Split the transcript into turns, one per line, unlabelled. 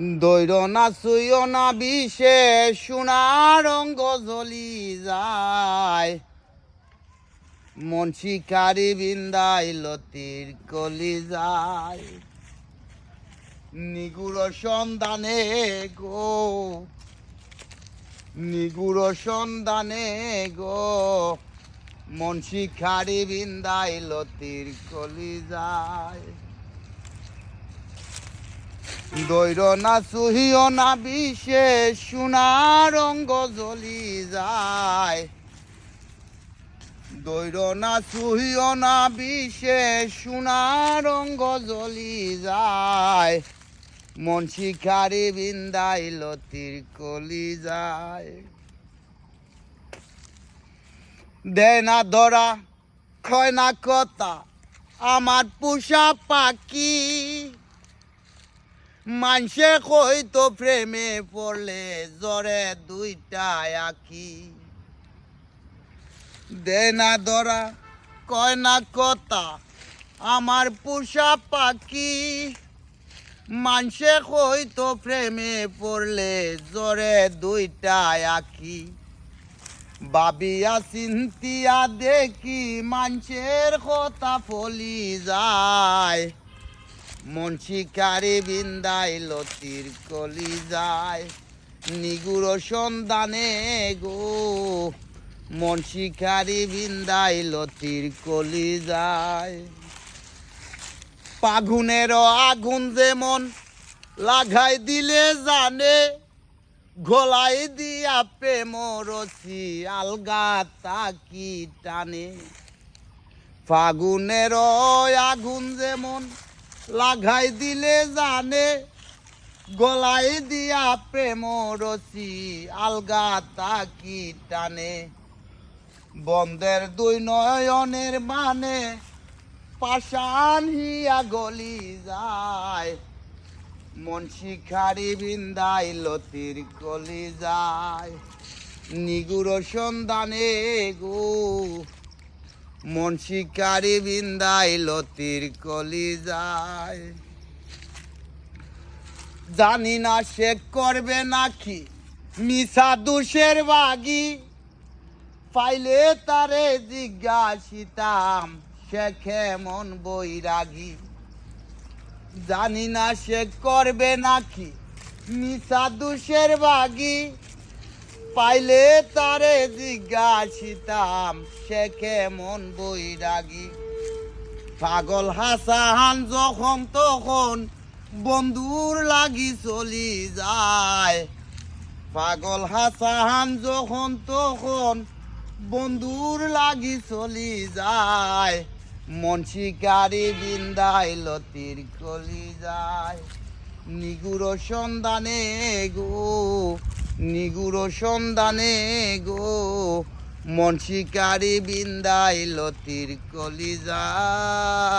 দৈর না সুইও না বিষে সোনার রঙ্গ জ্বলি যায়, মন শিকারি বিন্দাই লতির কলি যায়। নিগুড় সন্ধানে গো, নিগুড় সন্ধানে গো, মন শিকারি বিন্দাই লতির কলি যায়। দৈর না সুহিও না বিষে সোনার রঙ্গ জ্বলি যায়, দৈর না সুহিও না বিষে সোনার রঙ্গ জ্বলি যায়, মন শিকারি বিন্দাই লতির কলি যায়। দেয় না ধরা কয় না কথা আমার পোষা পাখি, মানসে কইতো প্রেমে পড়লে জ্বরে দুইটা আঁকি। দে না ধরা কয় না কথা আমার পোষা পাখি, মানসে কইতো প্রেমে পড়লে জ্বরে দুইটা আঁকি। ভাবিয়া চিন্তিয়া দেখি মানুষের কথা ফলি যায়, মন শিকারি বিন্দাই লতির কলি যায়। নিগুড় সন্ধানে গো, মন শিকারি বিন্দাই লতির কলি যায়। পাগুনের আগুন যেমন লাগাই দিলে জানে, গলাই দিয়া প্রেম রসি আলগা তাকি টানে। ফাগুনের আগুন যেমন লাগাই দিলে জানে, গলাই দিয়া প্রেম রসি আলগা তাকি টানে। বন্ধের দুই নয়নের মানে পাষাণ হিয়া গলি যায়, মন শিকারি বিন্দাই লতির কলি যায়। নিগুড় সন্ধানে গো, মন শিকারি বিন্দাই লতির কলি যায়। জানি না সে করবে নাকি মিছা দুষের বাগি, পাইলে তারে জিজ্ঞাসিতাম সে কেমন বৈরাগী। জানি না সে করবে নাকি মিছা দুষের বাগি, পাইলে তারে জিজ্ঞাসিতাম সে কেমন বৈরাগী। পাগল হাসান যখন তখন বন্ধুর লাগি চলি যায়, পাগল হাসান যখন তখন বন্ধুর লাগি চলি যায়, মন শিকারি বিন্দাই লতির কলি যায়। নিগুড় সন্ধানে গো, নিগুড় সন্ধানে গো, মন শিকারি বিন্দাই লতির কলি যায়।